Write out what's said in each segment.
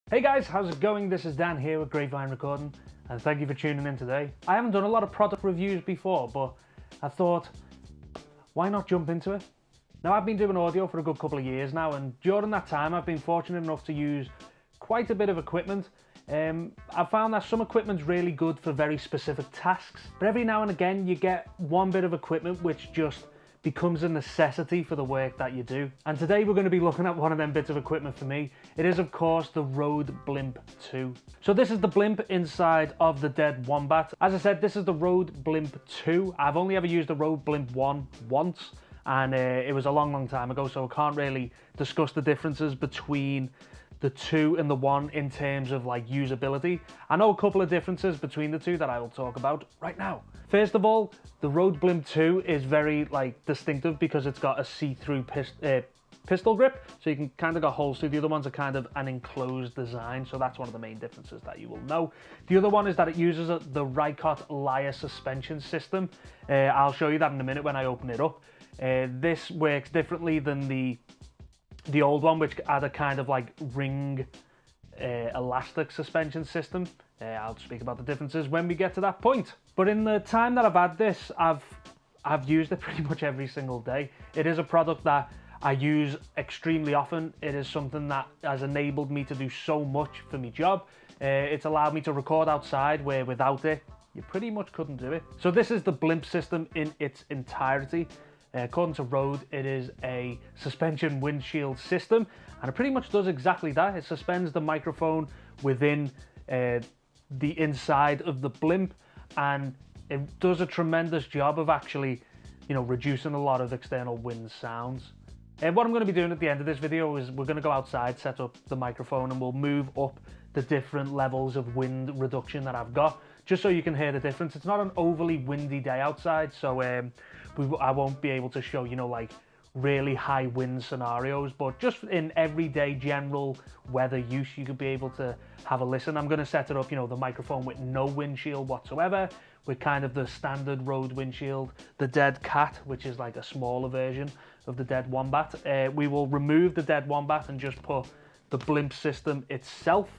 Hey guys, how's it going? This is Dan here with GrapeVineRecording, and thank you for tuning in today. I haven't done a lot of product reviews before, but I thought, why not jump into it? Now, I've been doing audio for a good couple of years now, and during that time I've been fortunate enough to use quite a bit of equipment. I've found that some equipment's really good for very specific tasks, but every now and again you get one bit of equipment which just becomes a necessity for the work that you do. And today we're going to be looking at one of them bits of equipment for me. It is, of course, the Rode Blimp 2. So this is the blimp inside of the Dead Wombat. As I said, this is the Rode Blimp 2. I've only ever used the Rode Blimp 1 once, and it was a long time ago, so I can't really discuss the differences between the 2 and the 1 in terms of like usability. I know a couple of differences between the two that I will talk about right now. First of all, the Rode Blimp 2 is very like distinctive because it's got a see-through pistol grip, so you can kind of got holes through. The other ones are kind of an enclosed design, so that's one of the main differences that you will know. The other one is that it uses the Rode Lyre suspension system. I'll show you that in a minute when I open it up. This works differently than the old one, which had a kind of like ring elastic suspension system. I'll speak about the differences when we get to that point. But in the time that I've had this, I've used it pretty much every single day. It is a product that I use extremely often. It is something that has enabled me to do so much for my job. It's allowed me to record outside where without it, you pretty much couldn't do it. So this is the Blimp system in its entirety. According to Rode, it is a suspension windshield system, and it pretty much does exactly that. It suspends the microphone within the inside of the blimp, and it does a tremendous job of actually, reducing a lot of external wind sounds. What I'm going to be doing at the end of this video is we're going to go outside, set up the microphone, and we'll move up the different levels of wind reduction that I've got, just so you can hear the difference. It's not an overly windy day outside, so I won't be able to show, like really high wind scenarios, but just in everyday general weather use, you could be able to have a listen. I'm going to set it up, the microphone with no windshield whatsoever, with kind of the standard Rode windshield, the Dead Cat, which is like a smaller version of the Dead Wombat. We will remove the Dead Wombat and just put the Blimp system itself,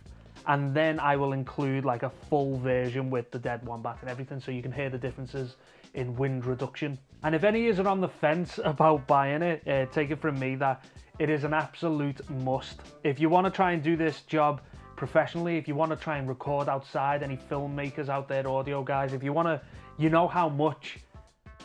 and then I will include like a full version with the Dead Wombat and everything, so you can hear the differences in wind reduction. And if any of you are on the fence about buying it, take it from me that it is an absolute must. If you want to try and do this job professionally, if you want to try and record outside, any filmmakers out there, audio guys, if you want to, you know how much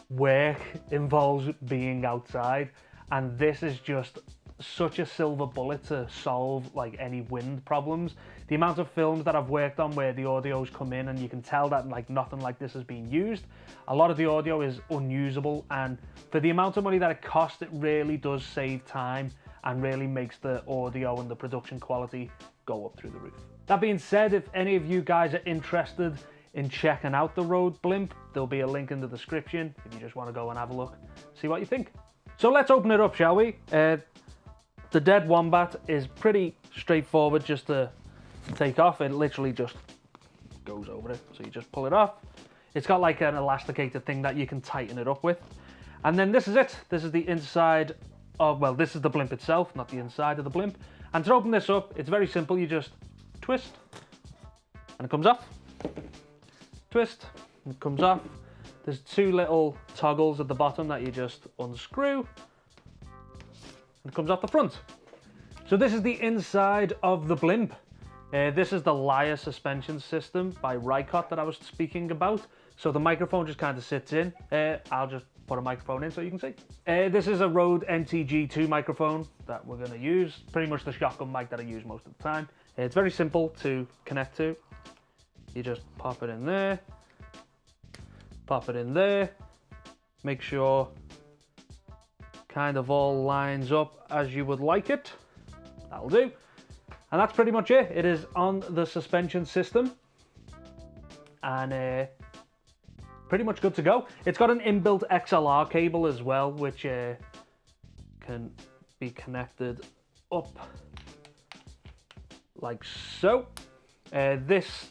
work involves being outside, and this is just such a silver bullet to solve like any wind problems. The amount of films that I've worked on where the audio's come in and you can tell that like nothing like this is being used, a lot of the audio is unusable, and for the amount of money that it costs, it really does save time and really makes the audio and the production quality go up through the roof. That being said, if any of you guys are interested in checking out the Rode Blimp, there'll be a link in the description if you just want to go and have a look, see what you think. So let's open it up, shall we? The Dead Wombat is pretty straightforward just to take off. It literally just goes over it, so you just pull it off. It's got like an elasticated thing that you can tighten it up with. And then this is it. This is the inside of, well, this is the blimp itself, not the inside of the blimp. And to open this up, it's very simple. You just twist and it comes off. Twist and it comes off. There's two little toggles at the bottom that you just unscrew, and it comes off the front. So this is the inside of the blimp. This is the Lyre suspension system by Rode that I was speaking about. So the microphone just kind of sits in. I'll just put a microphone in so you can see. This is a Rode NTG2 microphone that we're going to use. Pretty much the shotgun mic that I use most of the time. It's very simple to connect to. You just pop it in there. Pop it in there. Make sure kind of all lines up as you would like it. That'll do. And that's pretty much it. It is on the suspension system, and pretty much good to go. It's got an inbuilt XLR cable as well, which can be connected up like so. This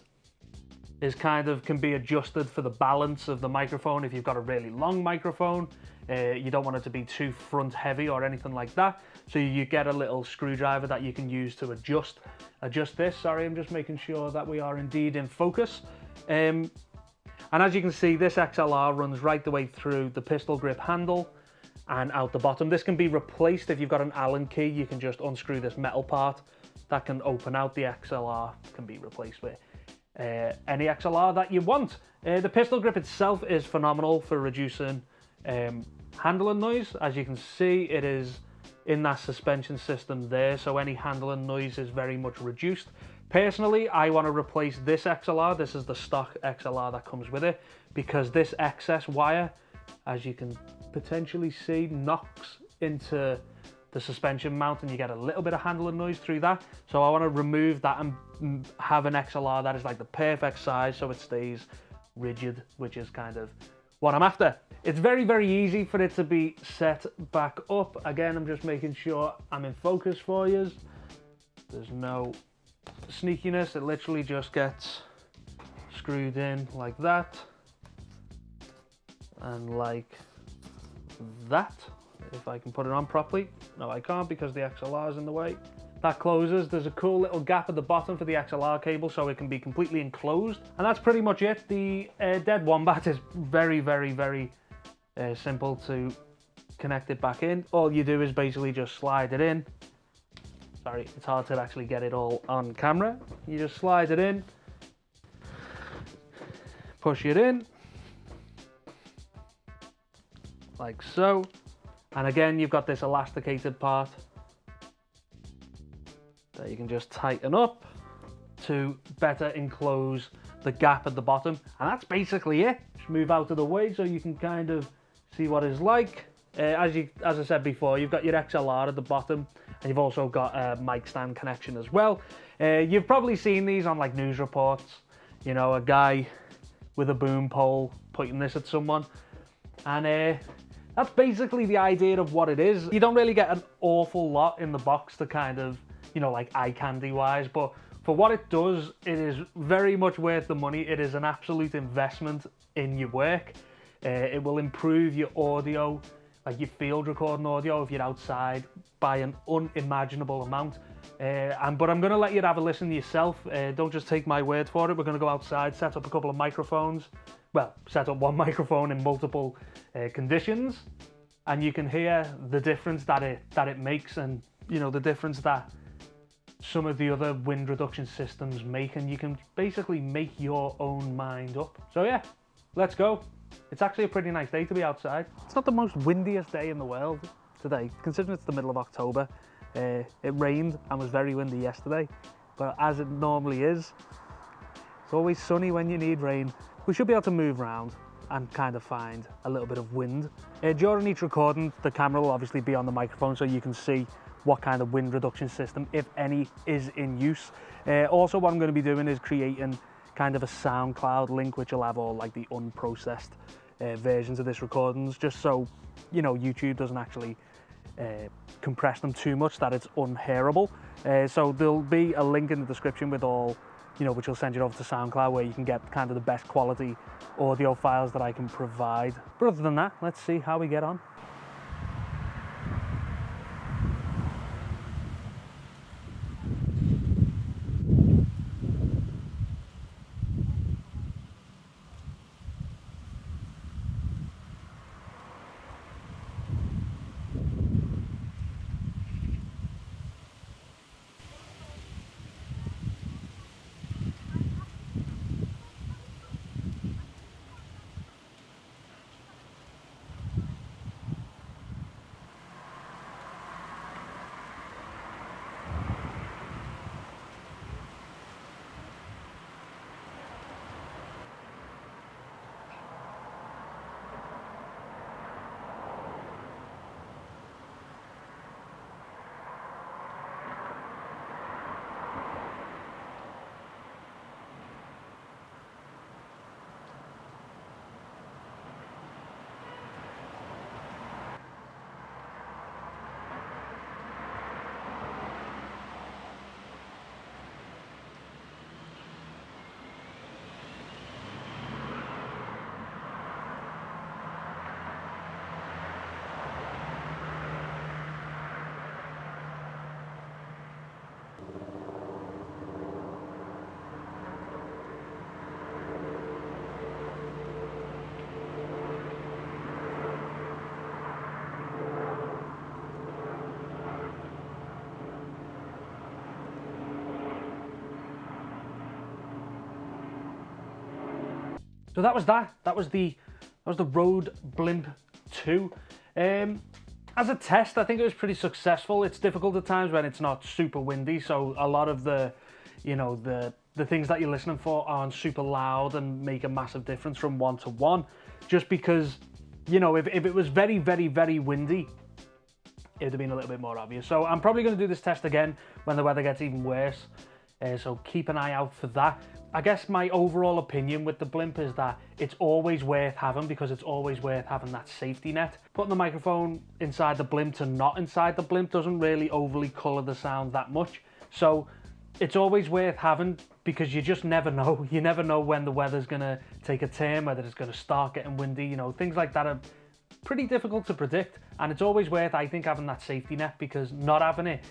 is kind of can be adjusted for the balance of the microphone. If you've got a really long microphone, you don't want it to be too front heavy or anything like that. So you get a little screwdriver that you can use to adjust adjust this. Sorry, I'm just making sure that we are indeed in focus. And as you can see, this XLR runs right the way through the pistol grip handle and out the bottom. This can be replaced if you've got an Allen key. You can just unscrew this metal part that can open out. The XLR can be replaced with any XLR that you want. The pistol grip itself is phenomenal for reducing handling noise. As you can see, it is in that suspension system there, so any handling noise is very much reduced. Personally, I want to replace this XLR. This is the stock XLR that comes with it, because this excess wire, as you can potentially see, knocks into the suspension mount and you get a little bit of handling noise through that. So I want to remove that and have an XLR that is like the perfect size so it stays rigid, which is kind of what I'm after. It's very, very easy for it to be set back up. Again, I'm just making sure I'm in focus for you. There's no sneakiness. It literally just gets screwed in like that and like that. If I can put it on properly. No, I can't because the XLR is in the way. That closes. There's a cool little gap at the bottom for the XLR cable so it can be completely enclosed. And that's pretty much it. The Dead Wombat is very, very, very simple to connect it back in. All you do is basically just slide it in. Sorry, it's hard to actually get it all on camera. You just slide it in, push it in, like so. And again, you've got this elasticated part that you can just tighten up to better enclose the gap at the bottom. And that's basically it. Just move out of the way so you can kind of see what it's like. As I said before, you've got your XLR at the bottom and you've also got a mic stand connection as well. You've probably seen these on like news reports, you know, a guy with a boom pole pointing this at someone. And that's basically the idea of what it is. You don't really get an awful lot in the box to kind of, you know, like eye candy wise, but for what it does, it is very much worth the money. It is an absolute investment in your work. It will improve your audio, like your field recording audio if you're outside, by an unimaginable amount. But I'm gonna let you have a listen yourself. Don't just take my word for it. We're gonna go outside, set up a couple of microphones. Well, set up one microphone in multiple conditions, and you can hear the difference that it makes, and you know the difference that some of the other wind reduction systems make, and you can basically make your own mind up. So yeah, let's go. It's actually a pretty nice day to be outside. It's not the most windiest day in the world today, considering it's the middle of October. It rained and was very windy yesterday, but as it normally is, it's always sunny when you need rain. We should be able to move around and kind of find a little bit of wind. During each recording, the camera will obviously be on the microphone so you can see what kind of wind reduction system, if any, is in use. Also, what I'm going to be doing is creating kind of a SoundCloud link, which will have all like the unprocessed versions of this recordings, just so, you know, YouTube doesn't actually compress them too much that it's unhearable. So there'll be a link in the description with all, you know, which will send you over to SoundCloud, where you can get kind of the best quality audio files that I can provide. But other than that, let's see how we get on. So that was that. That was the Rode Blimp 2. As a test, I think it was pretty successful. It's difficult at times when it's not super windy, so a lot of the, you know, the things that you're listening for aren't super loud and make a massive difference from one to one. Just because, you know, if it was very, very, very windy, it would have been a little bit more obvious. So I'm probably going to do this test again when the weather gets even worse. So keep an eye out for that. I guess my overall opinion with the Blimp is that it's always worth having, because it's always worth having that safety net. Putting the microphone inside the Blimp to not inside the Blimp doesn't really overly colour the sound that much. So it's always worth having, because you just never know. You never know when the weather's going to take a turn, whether it's going to start getting windy. You know, things like that are pretty difficult to predict. And it's always worth, I think, having that safety net, because not having it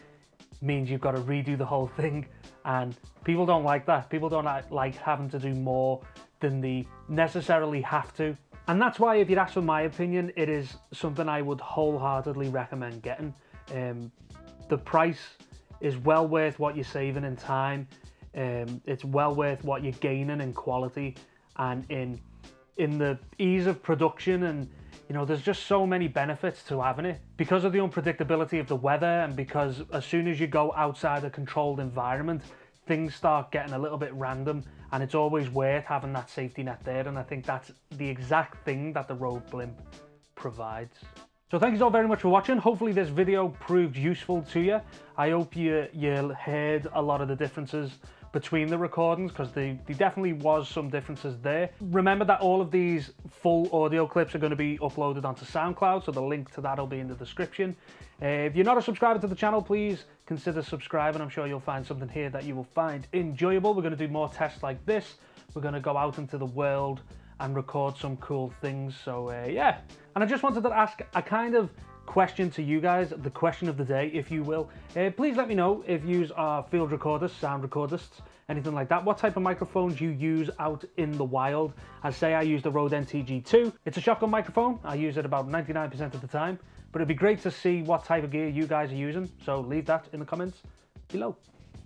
means you've got to redo the whole thing, and people don't like that. People don't like having to do more than they necessarily have to. And that's why, if you'd ask for my opinion, it is something I would wholeheartedly recommend getting. The price is well worth what you're saving in time. It's well worth what you're gaining in quality and in the ease of production. And you know, there's just so many benefits to having it, because of the unpredictability of the weather, and because as soon as you go outside a controlled environment, things start getting a little bit random, and it's always worth having that safety net there. And I think that's the exact thing that the Rode Blimp provides. So thank you all very much for watching. Hopefully this video proved useful to you. I hope you heard a lot of the differences between the recordings, because there definitely was some differences there. Remember that all of these full audio clips are going to be uploaded onto SoundCloud, so the link to that will be in the description. If you're not a subscriber to the channel, please consider subscribing. I'm sure you'll find something here that you will find enjoyable. We're going to do more tests like this. We're going to go out into the world and record some cool things. So yeah, and I just wanted to ask a kind of question to you guys, the question of the day, if you will. Please let me know if you are field recorders, sound recordists, anything like that, what type of microphones you use out in the wild. As say, I use the Rode NTG2. It's a shotgun microphone. I use it about 99% of the time, but it'd be great to see what type of gear you guys are using. So leave that in the comments below.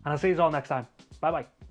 And I'll see you all next time. Bye bye.